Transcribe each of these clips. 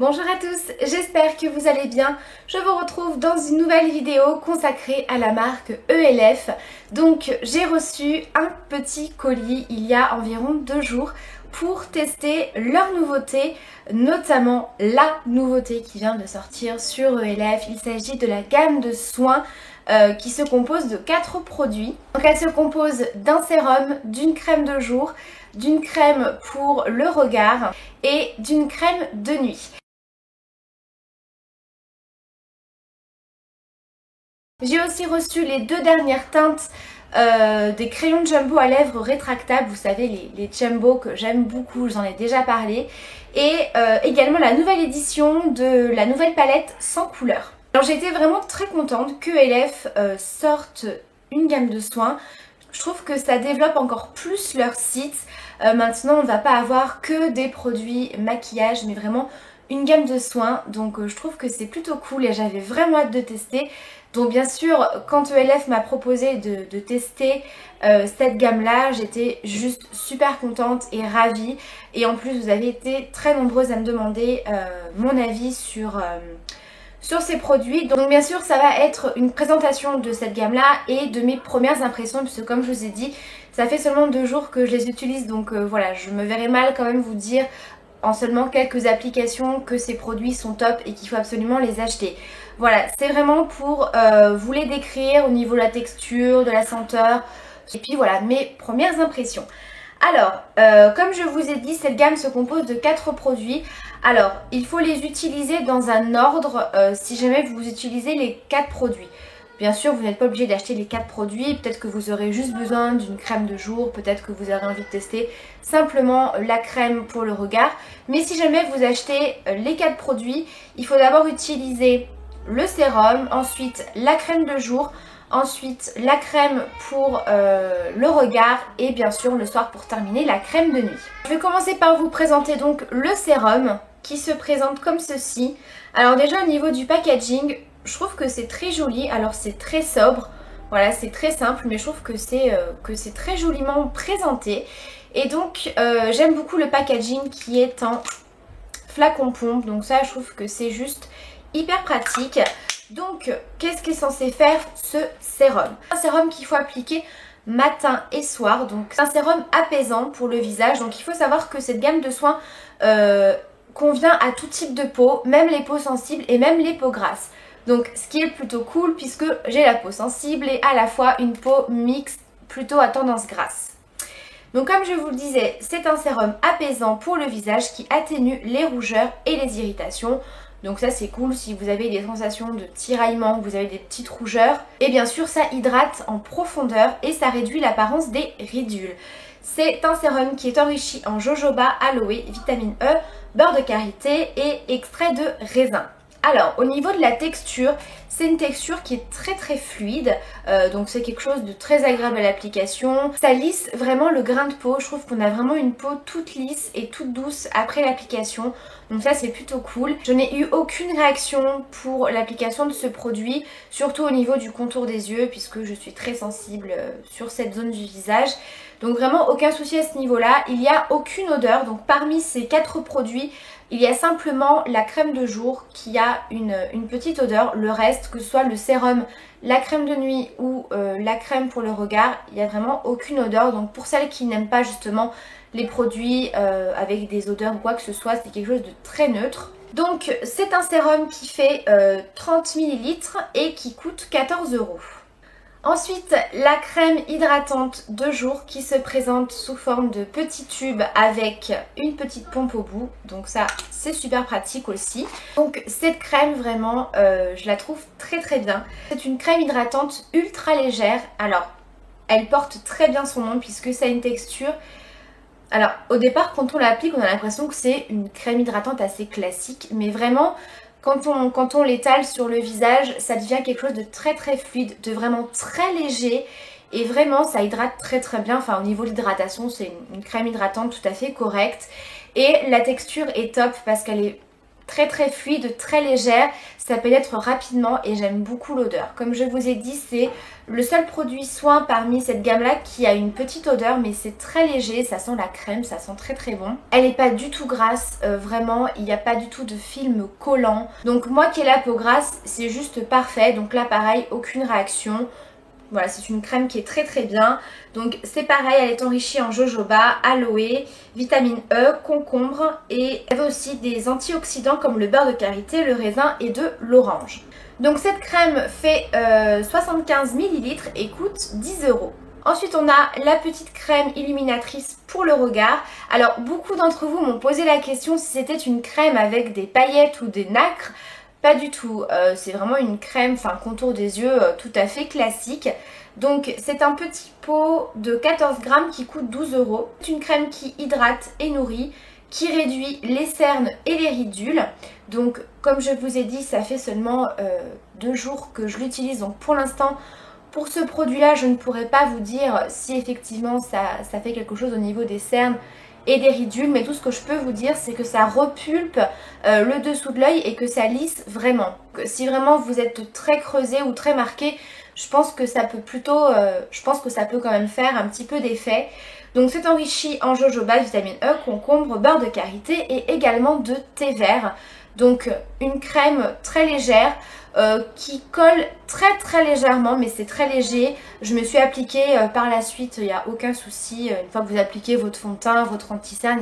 Bonjour à tous, j'espère que vous allez bien. Je vous retrouve dans une nouvelle vidéo consacrée à la marque ELF. Donc j'ai reçu un petit colis il y a environ 2 jours pour tester leurs nouveautés, notamment la nouveauté qui vient de sortir sur ELF. Il s'agit de la gamme de soins qui se compose de 4 produits. Donc elle se compose d'un sérum, d'une crème de jour, d'une crème pour le regard et d'une crème de nuit. J'ai aussi reçu les 2 dernières teintes des crayons Jumbo à lèvres rétractables, vous savez les Jumbo que j'aime beaucoup, j'en ai déjà parlé, et également la nouvelle édition de la nouvelle palette sans couleur. Alors j'ai été vraiment très contente que ELF sorte une gamme de soins. Je trouve que ça développe encore plus leur site. Maintenant on ne va pas avoir que des produits maquillage mais vraiment une gamme de soins, donc je trouve que c'est plutôt cool et j'avais vraiment hâte de tester. Donc bien sûr quand ELF m'a proposé de tester cette gamme là, j'étais juste super contente et ravie, et en plus vous avez été très nombreuses à me demander mon avis sur ces produits. Donc bien sûr ça va être une présentation de cette gamme là et de mes premières impressions, puisque comme je vous ai dit ça fait seulement 2 jours que je les utilise, donc voilà, je me verrais mal quand même vous dire en seulement quelques applications que ces produits sont top et qu'il faut absolument les acheter. Voilà, c'est vraiment pour vous les décrire au niveau de la texture, de la senteur, et puis voilà mes premières impressions. Alors, comme je vous ai dit, cette gamme se compose de 4 produits. Alors, il faut les utiliser dans un ordre si jamais vous utilisez les 4 produits. Bien sûr, vous n'êtes pas obligé d'acheter les 4 produits, peut-être que vous aurez juste besoin d'une crème de jour, peut-être que vous aurez envie de tester simplement la crème pour le regard. Mais si jamais vous achetez les 4 produits, il faut d'abord utiliser le sérum, ensuite la crème de jour, ensuite la crème pour le regard et bien sûr le soir pour terminer la crème de nuit. Je vais commencer par vous présenter donc le sérum qui se présente comme ceci. Alors déjà au niveau du packaging, je trouve que c'est très joli. Alors c'est très sobre, voilà, c'est très simple, mais je trouve que c'est très joliment présenté. Et donc j'aime beaucoup le packaging qui est en flacon pompe, donc ça je trouve que c'est juste hyper pratique. Donc qu'est-ce qu'est censé faire ce sérum? Un sérum qu'il faut appliquer matin et soir, donc c'est un sérum apaisant pour le visage. Donc il faut savoir que cette gamme de soins convient à tout type de peau, même les peaux sensibles et même les peaux grasses. Donc ce qui est plutôt cool puisque j'ai la peau sensible et à la fois une peau mixte plutôt à tendance grasse. Donc comme je vous le disais, c'est un sérum apaisant pour le visage qui atténue les rougeurs et les irritations. Donc ça c'est cool si vous avez des sensations de tiraillement, vous avez des petites rougeurs. Et bien sûr ça hydrate en profondeur et ça réduit l'apparence des ridules. C'est un sérum qui est enrichi en jojoba, aloe, vitamine E, beurre de karité et extrait de raisin. Alors au niveau de la texture, c'est une texture qui est très fluide, donc c'est quelque chose de très agréable à l'application. Ça lisse vraiment le grain de peau, je trouve qu'on a vraiment une peau toute lisse et toute douce après l'application. Donc ça c'est plutôt cool. Je n'ai eu aucune réaction pour l'application de ce produit, surtout au niveau du contour des yeux puisque je suis très sensible sur cette zone du visage. Donc vraiment aucun souci à ce niveau-là. Il n'y a aucune odeur, donc parmi ces 4 produits, il y a simplement la crème de jour qui a une petite odeur. Le reste, que ce soit le sérum, la crème de nuit ou la crème pour le regard, il n'y a vraiment aucune odeur. Donc pour celles qui n'aiment pas justement les produits avec des odeurs ou quoi que ce soit, c'est quelque chose de très neutre. Donc c'est un sérum qui fait 30 ml et qui coûte 14 €. Ensuite, la crème hydratante de jour qui se présente sous forme de petits tubes avec une petite pompe au bout. Donc ça, c'est super pratique aussi. Donc cette crème, vraiment, je la trouve très bien. C'est une crème hydratante ultra légère. Alors, elle porte très bien son nom puisque ça a une texture... Alors, au départ, quand on l'applique, on a l'impression que c'est une crème hydratante assez classique. Mais vraiment... Quand on l'étale sur le visage, ça devient quelque chose de très fluide, de vraiment très léger, et vraiment ça hydrate très bien. Enfin au niveau de l'hydratation, c'est une crème hydratante tout à fait correcte et la texture est top parce qu'elle est très fluide, très légère, ça pénètre rapidement et j'aime beaucoup l'odeur. Comme je vous ai dit, c'est le seul produit soin parmi cette gamme là qui a une petite odeur, mais c'est très léger, ça sent la crème, ça sent très bon. Elle n'est pas du tout grasse, vraiment, il n'y a pas du tout de film collant. Donc moi qui ai la peau grasse, c'est juste parfait. Donc là pareil, aucune réaction. Voilà, c'est une crème qui est très bien. Donc c'est pareil, elle est enrichie en jojoba, aloe, vitamine E, concombre et elle a aussi des antioxydants comme le beurre de karité, le raisin et de l'orange. Donc cette crème fait 75 ml et coûte 10 €. Ensuite on a la petite crème illuminatrice pour le regard. Alors beaucoup d'entre vous m'ont posé la question si c'était une crème avec des paillettes ou des nacres. Pas du tout, c'est vraiment une crème, enfin contour des yeux tout à fait classique. Donc c'est un petit pot de 14 grammes qui coûte 12 €. C'est une crème qui hydrate et nourrit, qui réduit les cernes et les ridules. Donc comme je vous ai dit, ça fait seulement 2 jours que je l'utilise. Donc pour l'instant, pour ce produit là, je ne pourrais pas vous dire si effectivement ça fait quelque chose au niveau des cernes et des ridules, mais tout ce que je peux vous dire c'est que ça repulpe le dessous de l'œil et que ça lisse vraiment. Si vraiment vous êtes très creusé ou très marqué, je pense que ça peut quand même faire un petit peu d'effet. Donc c'est enrichi en jojoba, vitamine E, concombre, beurre de karité et également de thé vert. Donc une crème très légère qui colle très légèrement, mais c'est très léger. Je me suis appliquée par la suite, il n'y a aucun souci. Une fois que vous appliquez votre fond de teint, votre anti-cerne,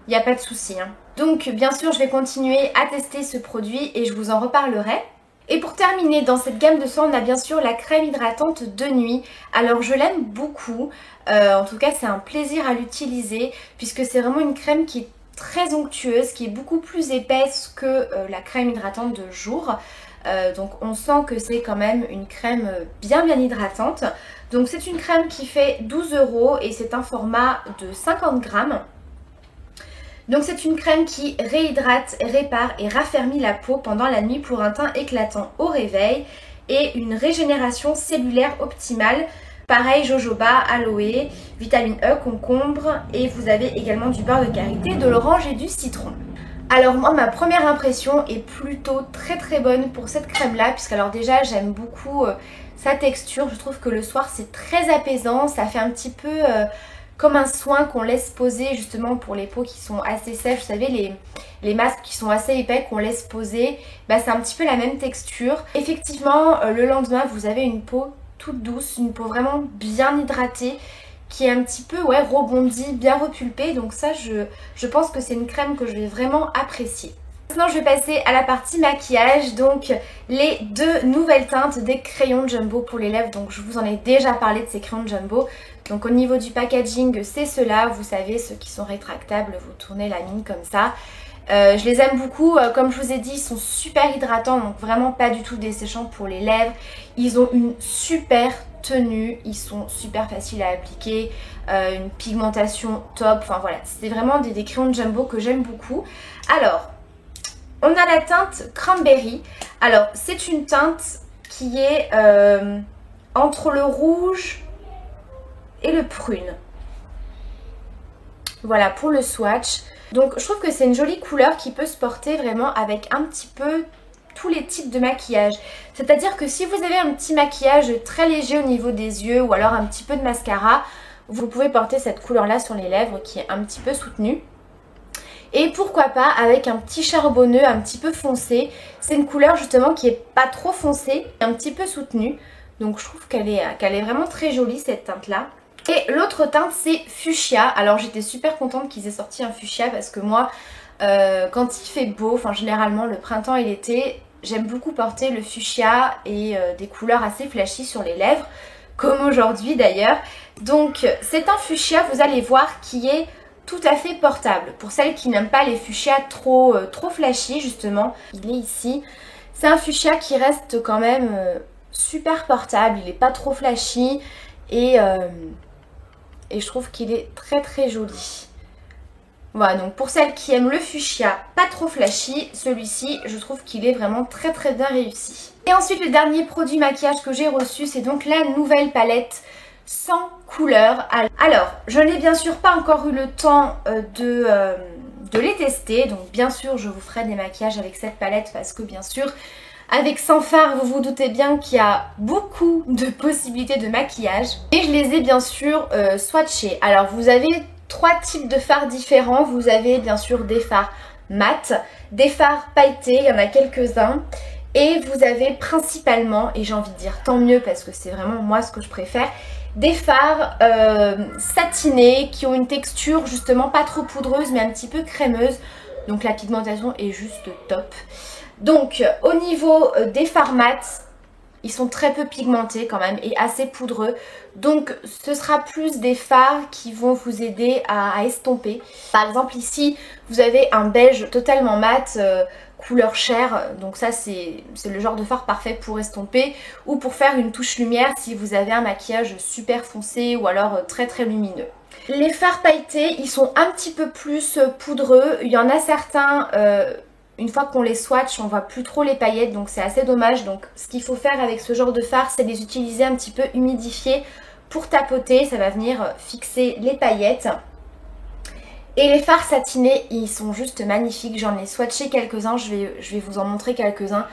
il n'y a pas de souci. Donc bien sûr je vais continuer à tester ce produit et je vous en reparlerai. Et pour terminer, dans cette gamme de soins, on a bien sûr la crème hydratante de nuit. Alors je l'aime beaucoup, en tout cas c'est un plaisir à l'utiliser puisque c'est vraiment une crème qui est très onctueuse, qui est beaucoup plus épaisse que la crème hydratante de jour. Donc on sent que c'est quand même une crème bien hydratante. Donc c'est une crème qui fait 12 € et c'est un format de 50 grammes. Donc c'est une crème qui réhydrate, répare et raffermit la peau pendant la nuit pour un teint éclatant au réveil et une régénération cellulaire optimale. Pareil, jojoba, aloe, vitamine E, concombre et vous avez également du beurre de karité, de l'orange et du citron. Alors moi ma première impression est plutôt très bonne pour cette crème là, puisque alors déjà j'aime beaucoup sa texture. Je trouve que le soir c'est très apaisant, ça fait un petit peu comme un soin qu'on laisse poser justement pour les peaux qui sont assez sèches. Vous savez les masques qui sont assez épais qu'on laisse poser, bah, c'est un petit peu la même texture. Effectivement le lendemain vous avez une peau toute douce, une peau vraiment bien hydratée, qui est un petit peu rebondie, bien repulpée. Donc ça je pense que c'est une crème que je vais vraiment apprécier. Maintenant je vais passer à la partie maquillage, donc les deux nouvelles teintes des crayons Jumbo pour les lèvres. Donc je vous en ai déjà parlé de ces crayons Jumbo. Donc au niveau du packaging c'est ceux-là, vous savez, ceux qui sont rétractables, vous tournez la mine comme ça. Je les aime beaucoup, comme je vous ai dit, ils sont super hydratants, donc vraiment pas du tout desséchants pour les lèvres. Ils ont une super tenue, ils sont super faciles à appliquer, une pigmentation top, enfin voilà, c'est vraiment des crayons de Jumbo que j'aime beaucoup. Alors, on a la teinte Cranberry. Alors, c'est une teinte qui est entre le rouge et le prune. Voilà, pour le swatch. Donc je trouve que c'est une jolie couleur qui peut se porter vraiment avec un petit peu tous les types de maquillage. C'est-à-dire que si vous avez un petit maquillage très léger au niveau des yeux ou alors un petit peu de mascara, vous pouvez porter cette couleur-là sur les lèvres qui est un petit peu soutenue. Et pourquoi pas avec un petit charbonneux un petit peu foncé. C'est une couleur justement qui est pas trop foncée, un petit peu soutenue. Donc je trouve qu'elle est vraiment très jolie cette teinte-là. Et l'autre teinte c'est fuchsia. Alors j'étais super contente qu'ils aient sorti un fuchsia parce que moi quand il fait beau, enfin généralement le printemps et l'été, j'aime beaucoup porter le fuchsia et des couleurs assez flashy sur les lèvres, comme aujourd'hui d'ailleurs. Donc c'est un fuchsia, vous allez voir, qui est tout à fait portable. Pour celles qui n'aiment pas les fuchsias trop flashy justement, il est ici. C'est un fuchsia qui reste quand même super portable, il n'est pas trop flashy et je trouve qu'il est très joli. Voilà, donc pour celles qui aiment le fuchsia pas trop flashy, celui-ci je trouve qu'il est vraiment très bien réussi. Et ensuite le dernier produit maquillage que j'ai reçu, c'est donc la nouvelle palette sans couleur. Alors je n'ai bien sûr pas encore eu le temps de de les tester. Donc bien sûr je vous ferai des maquillages avec cette palette parce que bien sûr avec 100 fards vous vous doutez bien qu'il y a beaucoup de possibilités de maquillage. Et je les ai bien sûr swatchés. Alors vous avez 3 types de fards différents. Vous avez bien sûr des fards mat, des fards pailletés, il y en a quelques-uns. Et vous avez principalement, et j'ai envie de dire tant mieux parce que c'est vraiment moi ce que je préfère, des fards satinés qui ont une texture justement pas trop poudreuse mais un petit peu crémeuse. Donc la pigmentation est juste top. Donc au niveau des fards mat, ils sont très peu pigmentés quand même et assez poudreux. Donc ce sera plus des fards qui vont vous aider à estomper. Par exemple ici vous avez un beige totalement mat, couleur chair. Donc ça c'est le genre de fard parfait pour estomper ou pour faire une touche lumière si vous avez un maquillage super foncé ou alors très très lumineux. Les fards pailletés ils sont un petit peu plus poudreux. Il y en a certains... une fois qu'on les swatch, on voit plus trop les paillettes, donc c'est assez dommage. Donc ce qu'il faut faire avec ce genre de fard, c'est les utiliser un petit peu humidifiés pour tapoter. Ça va venir fixer les paillettes. Et les fards satinés, ils sont juste magnifiques. J'en ai swatché quelques-uns, je vais vous en montrer quelques-uns.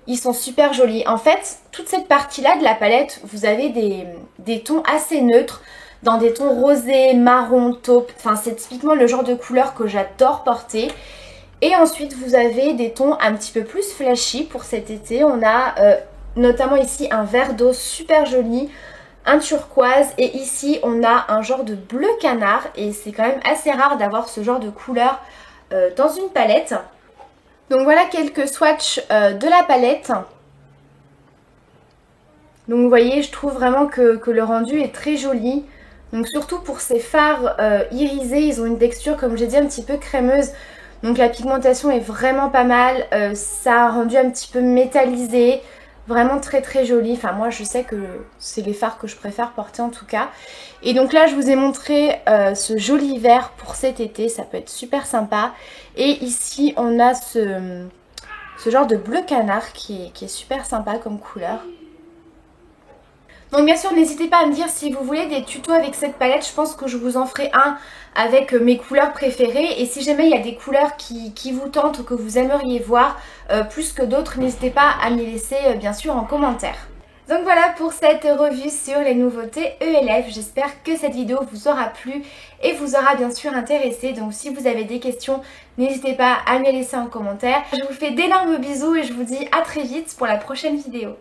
Ils sont super jolis. En fait, toute cette partie-là de la palette, vous avez des tons assez neutres. Dans des tons rosés, marron, taupe. Enfin, c'est typiquement le genre de couleur que j'adore porter. Et ensuite vous avez des tons un petit peu plus flashy pour cet été. On a notamment ici un vert d'eau super joli, un turquoise et ici on a un genre de bleu canard. Et c'est quand même assez rare d'avoir ce genre de couleur dans une palette. Donc voilà quelques swatchs de la palette. Donc vous voyez, je trouve vraiment que le rendu est très joli. Donc surtout pour ces fards irisés, ils ont une texture comme j'ai dit un petit peu crémeuse. Donc la pigmentation est vraiment pas mal, ça a un rendu un petit peu métallisé, vraiment très très joli. Enfin moi je sais que c'est les fards que je préfère porter en tout cas. Et donc là je vous ai montré ce joli vert pour cet été, ça peut être super sympa. Et ici on a ce genre de bleu canard qui est super sympa comme couleur. Donc bien sûr n'hésitez pas à me dire si vous voulez des tutos avec cette palette, je pense que je vous en ferai un avec mes couleurs préférées. Et si jamais il y a des couleurs qui vous tentent ou que vous aimeriez voir plus que d'autres, n'hésitez pas à me les laisser bien sûr en commentaire. Donc voilà pour cette revue sur les nouveautés ELF, j'espère que cette vidéo vous aura plu et vous aura bien sûr intéressé. Donc si vous avez des questions, n'hésitez pas à me les laisser en commentaire. Je vous fais d'énormes bisous et je vous dis à très vite pour la prochaine vidéo.